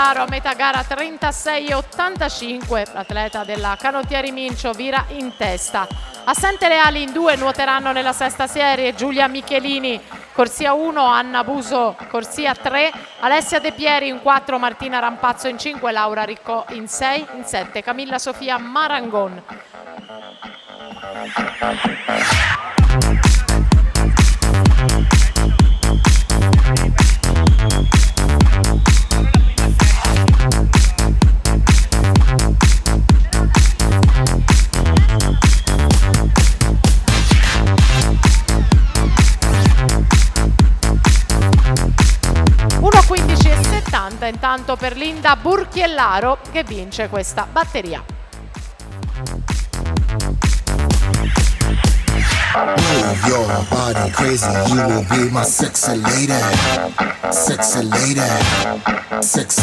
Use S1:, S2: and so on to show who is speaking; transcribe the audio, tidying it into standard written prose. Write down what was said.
S1: Burchiellaro a metà gara 36,85. L'atleta della Canottieri Mincio vira in testa. Assente le ali in 2 nuoteranno nella sesta serie Giulia Michelini, corsia 1, Anna Buso, corsia 3, Alessia De Pieri in 4, Martina Rampazzo in 5, Laura Riccò in 6, in 7 Camilla Sofia Marangon. Intanto per Linda Burchiellaro che vince questa batteria.
S2: Move your body crazy, you will be my sexy lady, sexy lady, sexy.